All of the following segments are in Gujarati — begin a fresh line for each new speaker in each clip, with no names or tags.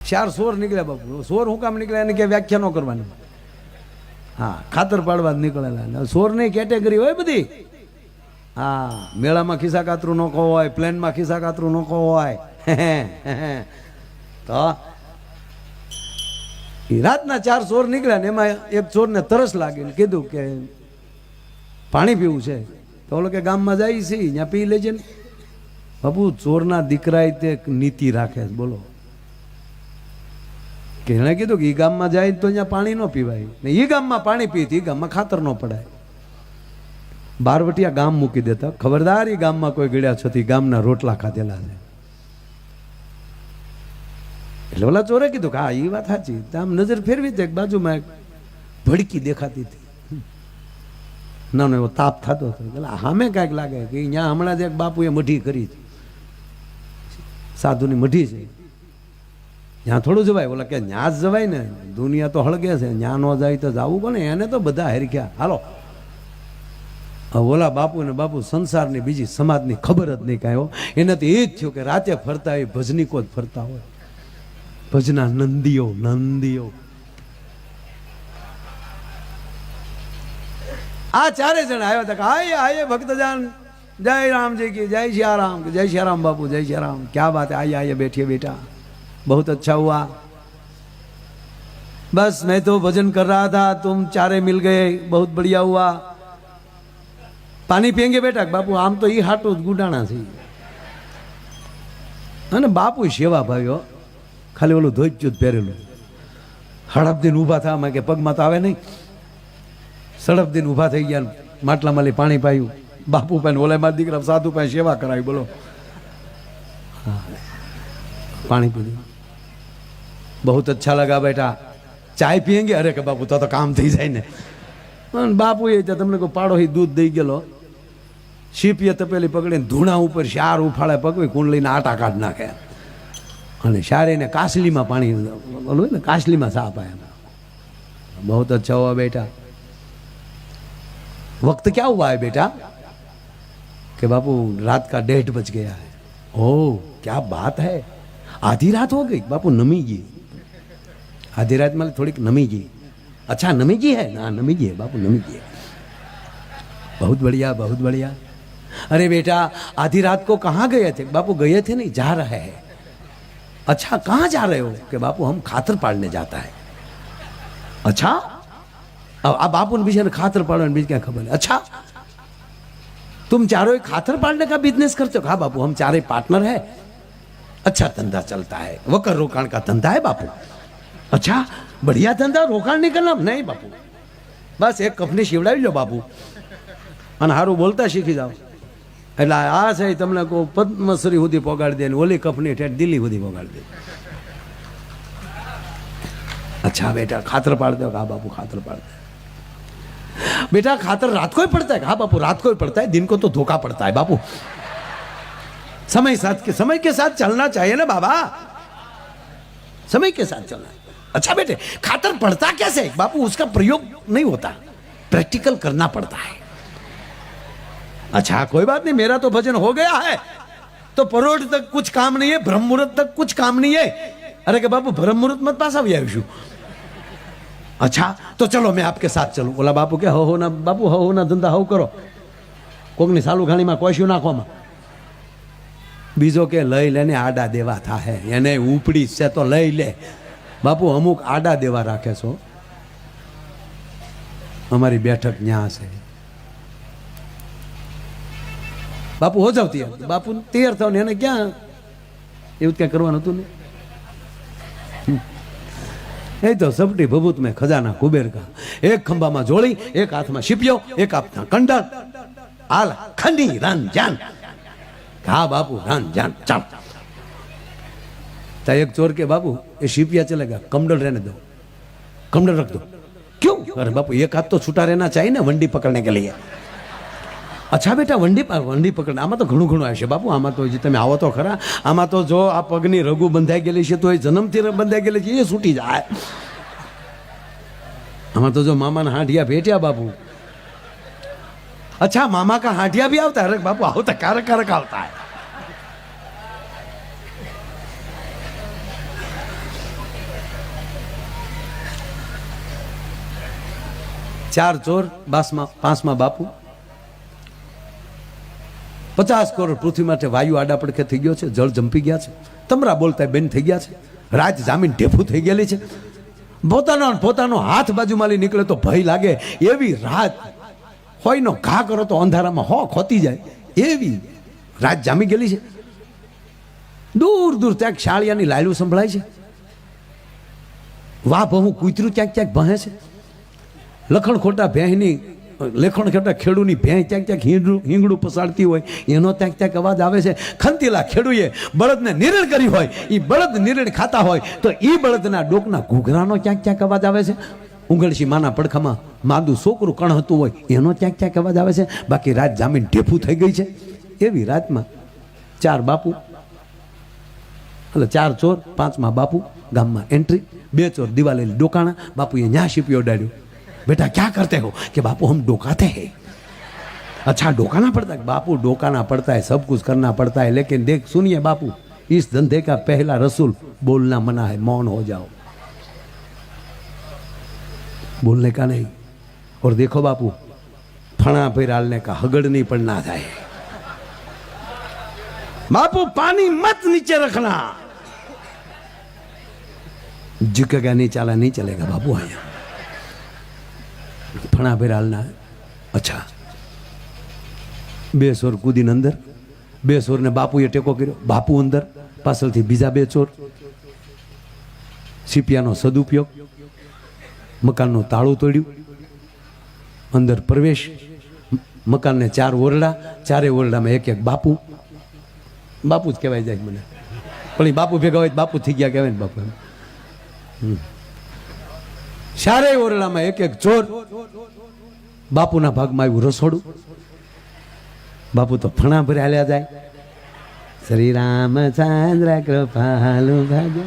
ચાર સોર નીકળ્યા બાપુ. સોર હું કામ નીકળ્યા એને કે વ્યાખ્યા ન કરવાની. હા, ખાતર પાડવા જ નીકળેલા. સોરની કેટેગરી હોય બધી. હા, મેળામાં ખિસ્સા કાતરું નોખો હોય, પ્લેનમાં ખિસ્સા કાતરું નોખો હોય. તો રાતના ચાર ચોર નીકળ્યા ને એમાં એક ચોરને તરસ લાગીને કીધું કે પાણી પીવું છે. તો ઓલો કે ગામમાં જાય છે ત્યાં પી લેજે ને. બાપુ ચોરના દીકરાએ તે નીતિ રાખે છે, બોલો. કે એણે કીધું કે એ ગામમાં જાય તો અહીંયા પાણી ન પીવાય ને એ ગામમાં પાણી પીએ એ ગામમાં ખાતર ન પડાય. બારવટિયા ગામ મૂકી દેતા, ખબરદાર એ ગામમાં કોઈ ગળ્યા છતી ગામના રોટલા ખાધેલા છે. એટલે ઓલા ચોરે કીધું કે હા એ વાત સાચી. આમ નજર ફેરવી દે બાજુમાં એક ભડકી દેખાતી હતી. ના એવો તાપ થતો હતો. એટલે સામે કાંઈક લાગે કે અહીંયા હમણાં જ એક બાપુએ મઢી કરી હતી, સાધુની મઢી છે. ત્યાં થોડું જવાય, ઓલા કે ત્યાં જ જવાય ને, દુનિયા તો હળગે છે, ત્યાં ન જાય તો જવું કોને? એને તો બધા હરખ્યા. હાલો, ઓલા બાપુ ને બાપુ સંસારની બીજી સમાજની ખબર જ નહીં કાંઈ. એને તો એ જ થયું કે રાતે ફરતા હોય ભજનીકો જ ફરતા હોય, ભજના નંદીઓ નંદીઓ. આ ચારે જણા આવ્યા હતા કે આયે આયે ભક્તજાન, જય रामजी की, जय श्री राम, जय श्री राम बापू, जय श्री राम. क्या बात है, आइए आइए बैठिए बेटा, बहुत अच्छा हुआ. बस मैं तो भजन कर रहा था, तुम चारे मिल गए, बहुत बढ़िया हुआ. पानी पियेंगे बेटा? बापू आम तो ये हाटो गुडाणा थी. અને બાપુ સેવા ભાઈઓ, ખાલી ઓલું ધોઈચ્યું જ પહેરેલું. હડપદીને ઊભા થયા, મેં કે પગમાં તો આવે નહીં. સડપદીને ઊભા થઈ ગયા, માટલામાં પાણી પાયું. બાપુ પાસે ઓલે મારા દીકરા સાધુ પાસે સેવા કરાવી, બોલો. પાણી પીધું, બહુ અચ્છા લગા બેટા, ચાય પીએંગે? અરે કે બાપુ તો કામ થઈ જાય ને. બાપુ એ તમને કોઈ પાડો દૂધ દઈ ગયેલો, શીપીએ તપેલી પકડીને ધૂણા ઉપર શાર ઉફાળે પકવી કુંડલીને આટા કાઢ નાખે અને શારીને કાસલીમાં પાણી બોલું ને, કાસલીમાં સાપ આયા. બહુ અચ્છા હુઆ બેટા. वक्त क्या हुआ है बेटा? कि बापू रात का 1:30 बज गया है. ओह क्या बात है, आधी रात हो गई? बापू नमी गई, आधी रात में थोड़ी नमी गई. अच्छा नमी गई है ना? नमी गई है बापू, नमी गई है. बहुत बढ़िया, बहुत बढ़िया. अरे बेटा आधी रात को कहाँ गए थे? बापू गए थे नहीं, जा रहे हैं. अच्छा कहाँ जा रहे हो? कि बापू हम खातर पाड़ने जाता है. अच्छा अब बापू ने बीच खातर पाड़ने बीच क्या खबर है? अच्छा तुम चारों खातर पाड़ने का बिजनेस करते हो? हाँ बापू हम चारे पार्टनर है. अच्छा धंधा चलता है, वकर रोकाण का धंधा है बापू. अच्छा बढ़िया धंधा, रोकाण नहीं करना? नहीं बापू, बस एक कंपनी शीवડાવી લો બાપુ અને સારું બોલતા શીખી જાઓ. એટલે આ છે તમને કહું પદ્મશ્રી સુધી પહોંચાડી દે ને ઓલી કંપની ઠેઠ દિલ્હી સુધી પહોંચાડી દે. अच्छा बेटा खातर पाड़ दो? हाँ बापू खातर पाड़ दे. बेटा खातर रात को ही पड़ता है? हाँ बापू रात को ही पड़ता है, दिन को तो धोखा पड़ता है बापू. समय के साथ चलना चाहिए ना बाबा, समय के साथ चलना. अच्छा बेटे खातर पड़ता कैसे? बापू उसका प्रयोग नहीं होता, प्रैक्टिकल करना पड़ता है. अच्छा कोई बात नहीं, मेरा तो भजन हो गया है, तो परोढ़ तक कुछ काम नहीं है, ब्रह्म मुहूर्त तक कुछ काम नहीं है. अरे के बापू ब्रह्म मुहूर्त मत पास આવી આવીશું. अच्छा तो चलो मैं आपके साथ चलूं. ओला बापू के हो ना बापू, हो ना धंधा हो करो, कोकनी सालू घाणीમાં કોશ્યું નાખવામાં. બીજો કે લઈ લેને આડા દેવા થાય, એને ઉપડી છે તો લઈ લે. બાપુ અમુક આડા દેવા રાખે છો, અમારી બેઠક ન્યા છે. બાપુ હો જાવ તૈયાર. બાપુ તૈયાર થાવ ને એને ક્યાં એવું ક્યાં કરવાનું હતું ને. એ તો સપટી ભભૂત મેં ખજાના કુબેર કા, એક ખંભામાં જોડી, એક હાથમાં શીપ્યો, એક હાથમાં કંડર. હાલ ખંડી રન જાન. હા બાપુ રન જાન ચાલ. तो एक चोर के बाबू ये शिपिया चलेगा, कमडल रहने दो, कमडल रख दो. क्यों? अरे बापू एक हाथ तो छूटा रहना चाहिए ना वंडी पकड़ने के लिए. अच्छा बेटा वंडी पकड़ने आमा तो घणું ઘણું આવશે બાપુ. આમાં તો જે તમે આવો તો ખરા. આમાં તો જો આ પગની રગુ બંધાઈ ગયેલી છે તો એ જન્મથી બંધાઈ ગયેલી છે, એ છૂટી જાય. આમાં તો જો મામાના હાંડિયા ભેટ્યા બાપू. अच्छा मामा का हांडिया भी आवता है? अरे बापू आवता, कारक कारक आवता है. 4 ચોર, 5માં બાપુ, 50 કરોડ પૃથ્વી માટે વાયુ આડા પડખે થઈ ગયો છે, જળ જંપી ગયા છે, તમરા બોલતા બેન થઈ ગયા છે, રાત જામીન ઢેફું થઈ ગયેલી છે, પોતાનો હાથ બાજુમાં લઈ નીકળે તો ભય લાગે એવી રાત, હોયનો ઘા કરો તો અંધારામાં ખોતી જાય એવી રાત જામી ગયેલી છે. દૂર દૂર ક્યાંક શાળિયાની લાયલું સંભળાય છે, વાહ બહુ કૂતરું ક્યાંક ક્યાંક ભહે છે, લખણ ખોટા ભેંની લેખણ ખોટા ખેડૂની ભેં ક્યાંક ક્યાંક હિંગડું પસાડતી હોય એનો ક્યાંક ક્યાંક અવાજ આવે છે. ખંતીલા ખેડૂએ બળદને નિરણ કરી હોય, એ બળદ નિરણ ખાતા હોય તો એ બળદના ડોકના ઘૂઘરાનો ક્યાંક ક્યાંક અવાજ આવે છે. ઉંગળશી માના પડખામાં માદું છોકરું કણહતું હોય એનો ક્યાંક ક્યાંક અવાજ આવે છે. બાકી રાત જામીન ઢેફું થઈ ગઈ છે. એવી રાતમાં 4 બાપુ, એટલે 4 ચોર, 5માં બાપુ, ગામમાં એન્ટ્રી, 2 ચોર દિવાલે ડોકાણા. બાપુએ ન્યા શીપીઓ ડાળ્યું, बेटा क्या करते हो? कि बापू हम डोकाते हैं. अच्छा डोकाना पड़ता है? बापू डोकाना पड़ता है, सब कुछ करना पड़ता है, लेकिन देख सुनिए बापू, इस धंधे का पहला रसूल बोलना मना है, मौन हो जाओ, बोलने का नहीं. और देखो बापू, फणा पे डालने का हगड़नी पर ना जाए. बापू पानी मत नीचे रखना, झुकेगा नहीं, चाला नहीं चलेगा बापू. आया फणा पे डालना है. अच्छा 2 ચોર કૂદીને અંદર, 2 ચોરને બાપુએ ટેકો કર્યો, બાપુ અંદર, પાછળથી બીજા 2 ચોર. સીપિયાનો સદુપયોગ, મકાનનું તાળું તોડ્યું, અંદર પ્રવેશ. મકાનને 4 ઓરડા, 4 ઓરડામાં એક બાપુ. બાપુ જ કહેવાય જાય મને, પણ બાપુ ભેગા હોય બાપુ થઈ ગયા કહેવાય ને બાપુ. 4 ઓરડામાં એક ચોર. બાપુના ભાગમાં આવ્યું રસોડું. બાપુ તો ફણા ભરે હાલ્યા જાય, શ્રી રામચંદ્ર કૃપાલુ ભાગ્ય.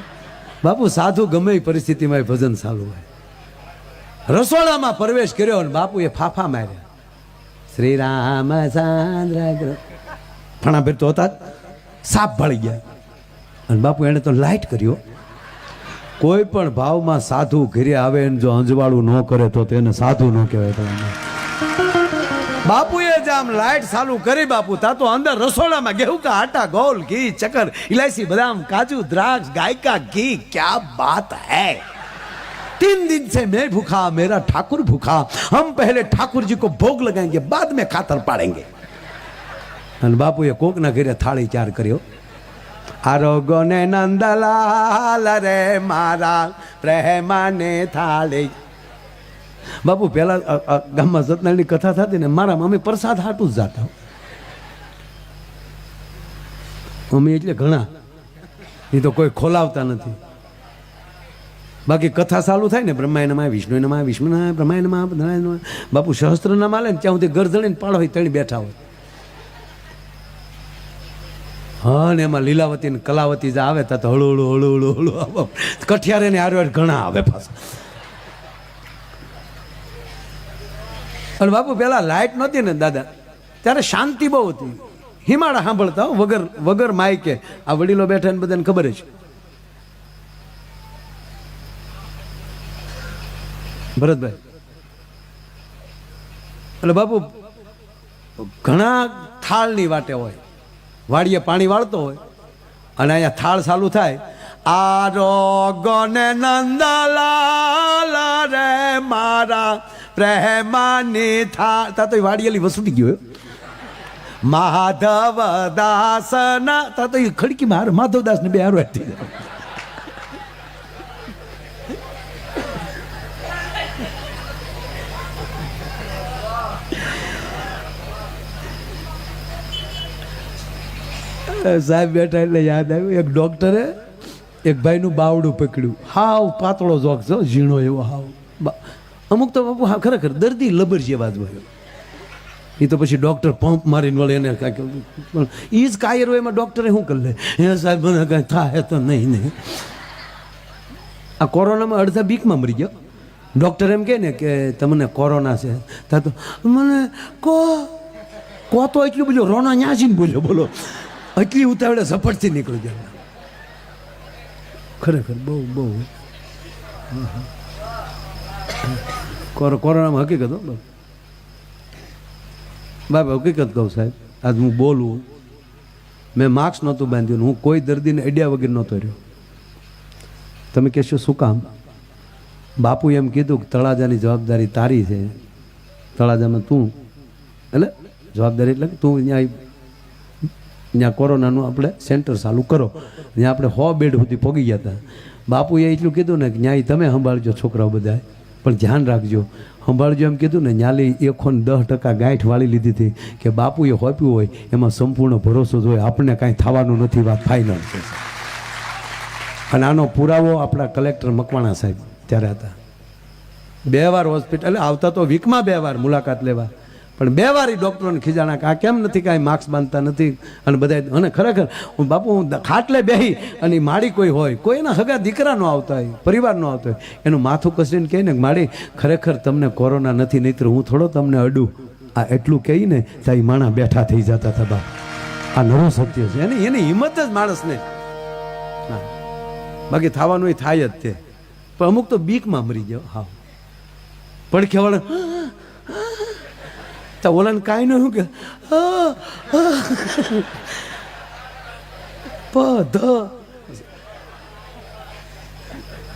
બાપુ સાધુ ગમે એ પરિસ્થિતિમાં ભજન ચાલુ હોય. રસોડામાં પ્રવેશ કર્યો અને બાપુએ ફાફા માર્યા, શ્રી રામચંદ્ર. ફણા ભેર તો હતા, સાપ ભળી ગયા. અને બાપુ એને તો લાઈટ કર્યો. કોઈ પણ ભાવમાં સાધુ ઘરે આવે ને જો અંજવાળું ન કરે તો તેને સાધુ ન કહેવાય. બાપુએ જ આમ લાઈટ ચાલુ કરી બાપુ, તા તો અંદર રસોડામાં गेहूं का आटा, गोल, घी, चक्कर, इलायची, बादाम, काजू, द्राक्ष, गाय का घी. क्या बात है! 3 दिन से मैं भूखा, मेरा ठाकुर भूखा. हम पहले ठाकुर जी को भोग लगाएंगे, बाद में खातर पाड़ेंगे. અને બાપુએ કોકના ઘરે થાળી 4 કર્યો. આરોગો ને નંદલાલ રે મારા પ્રેમાને થાળી. બાપુ પેલા ગામમાં સત્યનારાયણની કથા થતી ને મારા મમ્મી પ્રસાદ હાટું જ જાતા. મમ્મી એટલે ઘણા, એ તો કોઈ ખોલાવતા નથી. બાકી કથા ચાલુ થાય ને બ્રહ્માયનમાં વિષ્ણુ નમઃ, વિષ્ણુ નમઃ, બ્રહ્માયનમાં. બાપુ સહસ્ત્ર નામ આલે ને ત્યાં સુધી ગરજણીને પાડો હોય તણી બેઠા હોય. હા ને એમાં લીલાવતી ને કલાવતી જે આવે તો હળુ હળુ હળુ હળુ હળુ આવે. કઠિયારે ને આરવાર ઘણા આવે પાછા. અને બાપુ પેલા લાઈટ નહોતી ને દાદા, ત્યારે શાંતિ બહુ હતી. હિમાળા સાંભળતા વગર માઇકે. આ વડીલો બેઠા ને બધાને ખબર છે. ભરતભાઈ એટલે બાપુ ઘણા થાળની વાટે હોય, વાડીએ પાણી વાળતો હોય અને અહીંયા થાળ ચાલુ થાય. આરોગો ને નંદલાલ રે મારા પ્રેમાની થાળ. તા તો વાડીએલી વસૂટી ગયો. માધવ દાસ ના તા તો ખડકી માર માધવદાસ ને 2 હારો હતી. સાહેબ બેઠા એટલે યાદ આવ્યું, એક ડોક્ટરે એક ભાઈનું બાવડું પકડ્યું. હાવ પાતળો જોક છો, ઝીણો એવો હાવ. અમુક તો બાપુ હા ખરેખર દર્દી લબર જેવા જ હોય. એ તો પછી ડૉક્ટર પંપ મારીને વળે એને કાંઈ, પણ એ જ કાયર હોય એમાં ડૉક્ટરે શું કરી લે, હે સાહેબ મને કાંઈ થાય તો નહીં. આ કોરોનામાં અડધા બીકમાં મરી ગયો. ડૉક્ટર એમ કહે ને કે તમને કોરોના છે, તા તો મને કો તો એટલું બોલ્યો, રોના ન્યાસીને બોલ્યો. બોલો એટલી ઉતાવળે ઝપટથી નીકળી ગયા. ખરેખર બહુ કોરોનામાં હકીકત હો બાબા, હકીકત કહું સાહેબ. આજ હું બોલું, મેં માસ્ક નહોતું બાંધ્યું, હું કોઈ દર્દીને અડ્યા વગર નહોતો રહ્યો. તમે કહેશો શું કામ? બાપુ એમ કીધું કે તળાજાની જવાબદારી તારી છે, તળાજામાં તું, એટલે જવાબદારી એટલે તું ત્યાં કોરોનાનું આપણે સેન્ટર ચાલુ કરો. ત્યાં આપણે 100 બેડ સુધી પહોંચી ગયા હતા. બાપુએ એટલું કીધું ને કે ન્યાય તમે સંભાળજો છોકરાઓ બધા, પણ ધ્યાન રાખજો, સંભાળજો એમ કીધું ને. ન્યાલી 110% ગાંઠ વાળી લીધી હતી કે બાપુએ હોપ્યું હોય એમાં સંપૂર્ણ ભરોસો જ હોય, આપણને કાંઈ થવાનું નથી, વાત ફાઇનલ છે. અને આનો પુરાવો આપણા કલેક્ટર મકવાણા સાહેબ ત્યારે હતા. 2 વાર હોસ્પિટલ આવતા, તો વીકમાં 2 વાર મુલાકાત લેવા, પણ 2 વાર ડૉક્ટરોને ખીજાણા કે આ કેમ નથી કાંઈ માસ્ક બાંધતા નથી. અને બધા, અને ખરેખર હું બાપુ હું ખાટલે બેહી અને માડી કોઈ હોય, કોઈ એના સગા દીકરા ન આવતા હોય, પરિવાર ન આવતો હોય, એનું માથું કસીને કહે ને માડી ખરેખર તમને કોરોના નથી, નહીંતર હું થોડો તમને અડું. આ એટલું કહીને ત્યાં માણા બેઠા થઈ જતા હતા. બા આ નરો સત્ય છે, એની હિંમત જ માણસને. હા, બાકી થવાનું એ થાય જ તે, પણ અમુક તો બીકમાં મરી જાવ. હા, પડખેવાળા તો ઓલાને કાંઈ ન શું કે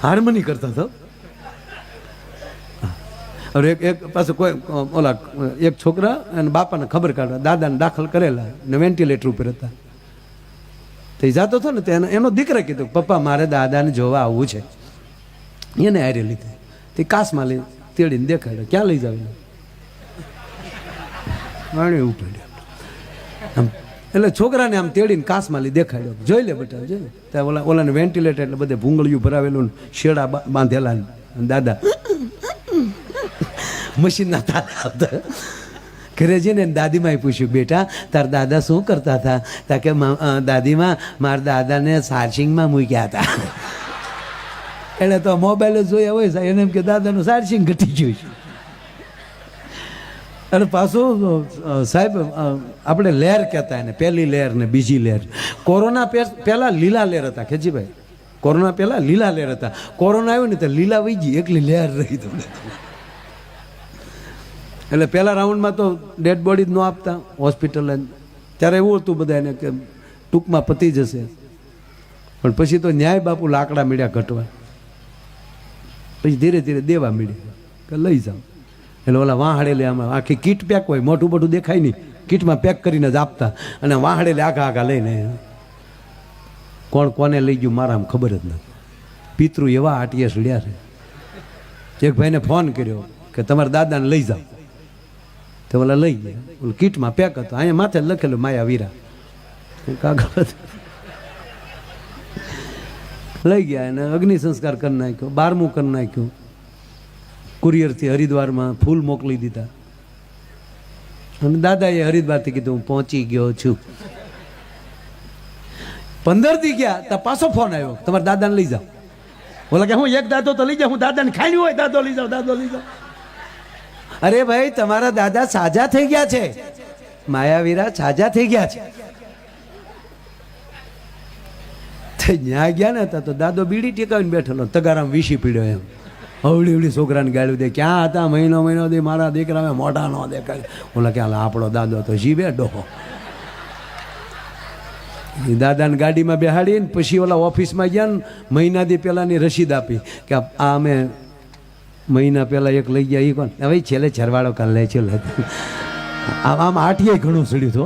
હાર્મની કરતા હતા. હવે એક પાછું કોઈ ઓલા એક છોકરા અને બાપાને ખબર કાઢવા, દાદાને દાખલ કરેલા ને વેન્ટિલેટર ઉપર હતા. તે જાતો હતો ને એનો દીકરા કીધું પપ્પા મારે દાદાને જોવા આવવું છે. એને હારે લીધે તે કાસમાં લઈ તેડીને દેખાડ્યો. ક્યાં લઈ જાવ? આમ એટલે છોકરાને આમ તેડીને કાસમાં લઈ દેખાડ્યો, જોઈ લે બેટા જોઈ લે. ત્યાં ઓલાને વેન્ટિલેટર એટલે બધે ભૂંગળિયું ભરાવેલું, શેડા બાંધેલા. દાદા મશીનના તારા આવતા. ઘરે જઈને દાદીમાએ પૂછ્યું બેટા તાર દાદા શું કરતા હતા? તા કે દાદીમાં મારા દાદાને ચાર્જિંગમાં મૂક્યા હતા. એટલે તો મોબાઈલ જ જોયા હોય સાહેબ, એને એમ કે દાદાનું ચાર્જિંગ ઘટી ગયું છે. અને પાછું સાહેબ આપણે લહેર કહેતા એને, પહેલી લહેર ને બીજી લહેર. કોરોના પહેલાં લીલા લહેર હતા ખેજીભાઈ, કોરોના પહેલાં લીલા લહેર હતા. કોરોના આવ્યો ને તો લીલા વહી ગઈ, એકલી લહેર રહી. તમને એટલે પહેલા રાઉન્ડમાં તો ડેડ બોડી જ ન આપતા હોસ્પિટલ, ત્યારે એવું હતું બધાને કે ટૂંકમાં પતી જશે. પણ પછી તો ન્યાય બાપુ લાકડા મીડ્યા ઘટવા, પછી ધીરે ધીરે દેવા મીડ્યા કે લઈ જાઓ. એટલે ઓલા વાહડેલે આમાં આખી કીટ પેક હોય, મોટું મોટું દેખાય નહીં, કીટમાં પેક કરીને જ આપતા. અને વાહડેલે આખા આખા લઈને કોણ કોને લઈ ગયું મારામાં ખબર જ નથી. પિતૃ એવા આટીએ સડ્યા છે. એક ભાઈને ફોન કર્યો કે તમારા દાદાને લઈ જાઓ, તો ઓલા લઈ ગયા. ઓલું કીટમાં પેક હતો, અહીંયા માથે લખેલું માયા વીરા, કાગળ લઈ ગયા. એને અગ્નિ સંસ્કાર કરી નાખ્યો, 12મું કરી નાખ્યું. કુરિયરથી હરિદ્વારમાં ફૂલ મોકલી દીધા. અને દાદાએ હરિદ્વારથી કીધું હું પહોંચી ગયો છું. 15 દી ગયા તો પાછો ફોન આવ્યો તમારા દાદાને લઈ જાઓ. ઓલા કે હું એક દાદો તો લઈ જાઉં, હું દાદાને ખાઈ હોય, દાદો લઈ જાઓ, દાદો લઈ જાઓ. અરે ભાઈ તમારા દાદા સાજા થઈ ગયા છે, માયાવીરા સાજા થઈ ગયા છે. ત્યાં ગયા ને તો દાદો બીડી ટેકાવીને બેઠેલો, તગારામ વીસી પીડ્યો. એમ અવળી અવળી છોકરાને ગાળ્યું દે, ક્યાં હતા મહિનો દે મારા દીકરા મોઢા ન દેખાય. ઓલા કે આપણો દાદો તો જીવે ડોહો. દાદાને ગાડીમાં બેહાડીને પછી ઓલા ઓફિસમાં ગયા ને, મહિના દી પહેલાંની રસીદ આપી કે આ અમે મહિના પહેલાં એક લઈ ગયા. એ કોણ? હવે છેલ્લે છરવાળો કાલ લે છે. આમ આઠીએ ઘણું સડ્યું તો,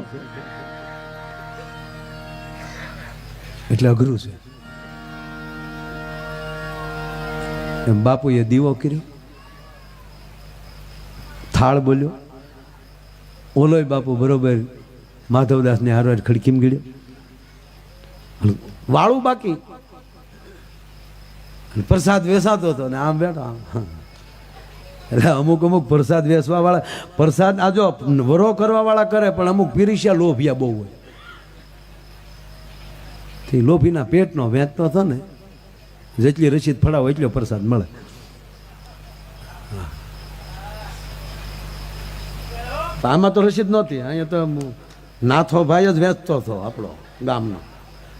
એટલે અઘરું છે. એમ બાપુએ દીવો કર્યો, થાળ બોલ્યો. ઓલોય બાપુ બરોબર માધવદાસને હારવાર ખડકીમ ગળ્યો, વાળું બાકી, પ્રસાદ વેસાતો હતો ને આમ બેઠો. એટલે અમુક પ્રસાદ વેસવા વાળા, પ્રસાદ આ જો વરો કરવા વાળા કરે, પણ અમુક પીરીશિયા લોભિયા બહુ હોય. તે લોભીના પેટનો વેચતો હતો ને, જેટલી રસીદ ફળાવો એટલો પ્રસાદ મળે. આમાં તો રસીદ નહોતી, અહીંયા તો નાથો ભાઈ જ વેચતો હતો આપણો ગામનો.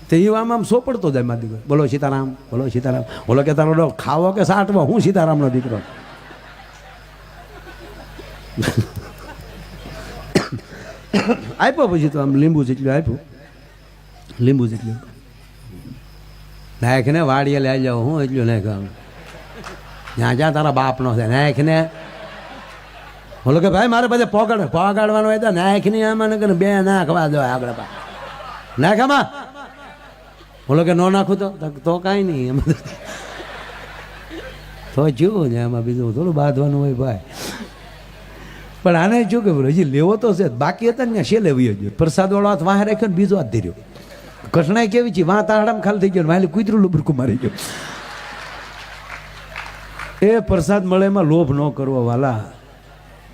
તે એ આમ સોપડતો જાય મારી દીકરો, બોલો સીતારામ, બોલો સીતારામ. બોલો કે તારો ખાવો કે સાટવો, હું સીતારામનો દીકરો. આપ્યો પછી તો આમ લીંબુ જેટલું આપ્યું, લીંબુ જેટલું નાખને વાડીએ લઈ જાઓ. હું એટલું નાખ ત્યાં જ્યાં તારા બાપનો છે નાખને. બોલો કે ભાઈ મારે બધે પોગાડવાનો હોય તો નાખની આમાં ને બે નાખવા દો આગળ પા નાખામાં. બોલો કે ન નાખું તો કાંઈ નહીં એમ તો જોવું ને એમાં બીજું થોડું બાંધવાનું હોય ભાઈ. પણ આને શું કે હજી લેવો તો છે, બાકી હતા ને છે લેવી જ પ્રસાદ વાળો હાથ વાહ રાખ્યો ને બીજો હાથ ધીર્યો. કઠણાઈ કેવી છે, વાહ તાહડામાં ખાલી થઈ ગયો, વાલી કૂતરું લુબરકું મારી ગયો. એ પ્રસાદ મળે એમાં લોભ ન કરવો વાલા,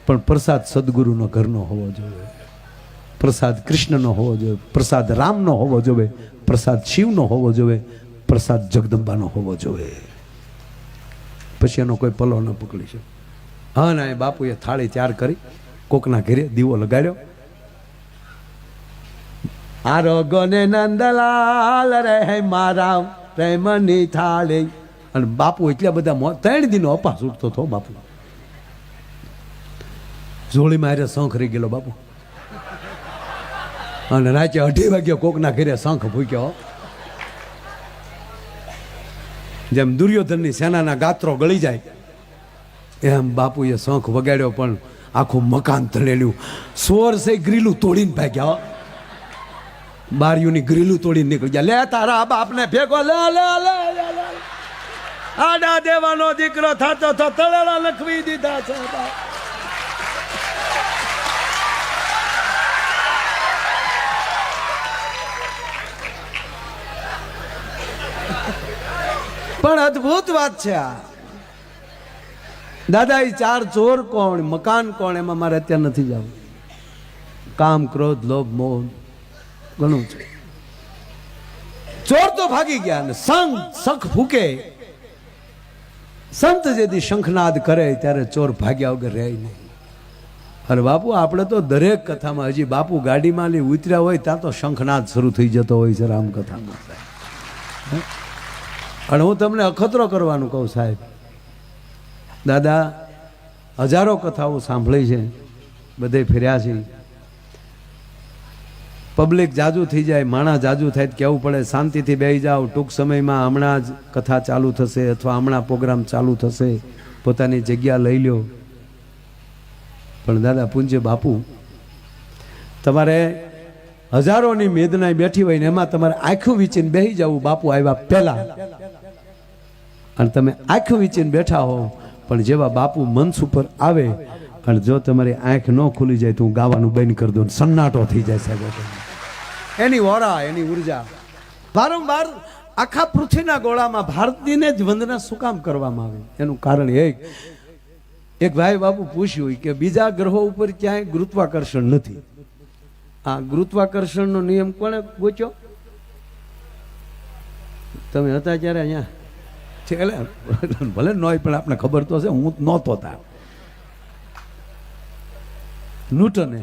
પણ પ્રસાદ સદગુરુનો ઘરનો હોવો જોઈએ, પ્રસાદ કૃષ્ણનો હોવો જોઈએ, પ્રસાદ રામનો હોવો જોઈએ, પ્રસાદ શિવનો હોવો જોઈએ, પ્રસાદ જગદંબાનો હોવો જોઈએ. પછી એનો કોઈ પલો ન પકડી શકે. હા ના એ બાપુએ થાળી તૈયાર કરી કોકના ઘરે દીવો લગાડ્યો. આરોગને નંદલાલ રે મારા પ્રેમની થાળી. અને બાપુ એટલા બધા 3 દિનો અપાસ ઉઠતો હતો બાપુ. જોડીમાં હારે શંખ રહી ગયેલો બાપુ. અને રાતે 2:30 વાગ્યા કોકના ઘરે શંખ ફૂક્યો. જેમ દુર્યોધનની સેનાના ગાત્રો ગળી જાય એમ બાપુએ શંખ વગાડ્યો, પણ આખું મકાન તળેલું. સોર સે ગ્રીલું તોડીને ભાગ્યા, બારીઓની ગ્રીલું તોડીને નીકળી ગયા. લે તારા બાપને ભેગો લે લે લે લે. આડા દેવાનો દીકરો થતો તો તળેલા લખવી દીધા છે. પણ અદ્ભુત વાત છે આ દાદા. એ 4 ચોર કોણ, મકાન કોણ, એમાં મારે અત્યારે નથી જવું. કામ, ક્રોધ, લોભ, મોહ ઘણું છે. ચોર તો ભાગી ગયા ને શંખ ફૂકે. સંત જેથી શંખનાદ કરે ત્યારે ચોર ભાગ્યા વગર રહે નહીં. અરે બાપુ આપણે તો દરેક કથામાં હજી બાપુ ગાડીમાં ઉતર્યા હોય ત્યાં તો શંખનાદ શરૂ થઈ જતો હોય છે રામકથામાં. અને હું તમને અખતરો કરવાનું કહું સાહેબ, દાદા હજારો કથાઓ સાંભળી છે, બધે ફર્યા છે. પબ્લિક જાજુ થઈ જાય, માણસ જાજુ થાય તો કહેવું પડે શાંતિથી બેસી જાઓ, ટૂંક સમયમાં હમણાં જ કથા ચાલુ થશે અથવા હમણાં પ્રોગ્રામ ચાલુ થશે, પોતાની જગ્યા લઈ લ્યો. પણ દાદા પૂજ્ય બાપુ તમારે હજારોની મેદનાઈ બેઠી હોય ને એમાં તમારે આંખું વીચીને બેસી જવું બાપુ આવ્યા પહેલા. અને તમે આંખું વીચીને બેઠા હો, પણ જેવા બાપુ મંચ ઉપર આવે અને જો તમારી આંખ ન ખુલી જાય તો હું ગાવાનું બંધ કરી દઉં, સન્નાટો થઈ જાય સાહેબ. એની ઓરા, એની ઉર્જા વારંવાર આખા પૃથ્વીના ગોળામાં ભારતીને જ વંદના શું કામ કરવામાં આવે? એનું કારણ એક ભાઈ બાપુ પૂછ્યું કે બીજા ગ્રહો ઉપર ક્યાંય ગુરુત્વાકર્ષણ નથી. આ ગુરુત્વાકર્ષણનો નિયમ કોણે ગોચ્યો? તમે હતા ત્યારે અહીંયા છે, ભલે ન હોય પણ આપણે ખબર તો છે, હું નહોતો હતા. ન્યૂટને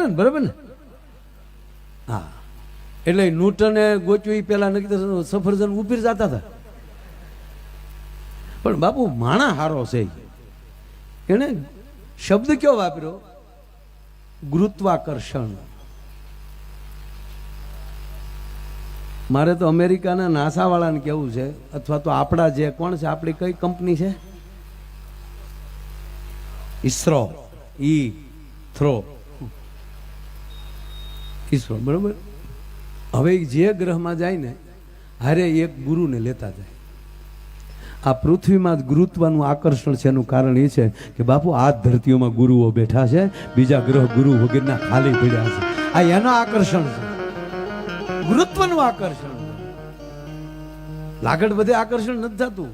ને બરાબર ને? હા, એટલે ન્યૂટને ગોચ્યું પેલા નક્કી સફરજન ઉપીર જતા હતા. પણ બાપુ માણા હારો છે, એને શબ્દ કયો વાપર્યો? ગુરુત્વાકર્ષણ. મારે તો અમેરિકાના નાસા વાળાને કેવું છે, અથવા તો આપણા જે કોણ છે, આપણી કઈ કંપની છે? ઈસરો, ઈસરો બરોબર. હવે જે ગ્રહમાં જાય ને હારે એક ગુરુને લેતા જાય. આ પૃથ્વીમાં જ ગુરુત્વનું આકર્ષણ છે. એનું કારણ એ છે કે બાપુ આ ધરતીઓમાં ગુરુઓ બેઠા છે, બીજા ગ્રહ ગુરુ વગેરેના ખાલી પડ્યા છે. આ એનો આકર્ષણ છે, ગુરુત્વનું આકર્ષણ. લાગડ બધે આકર્ષણ નથી થતું.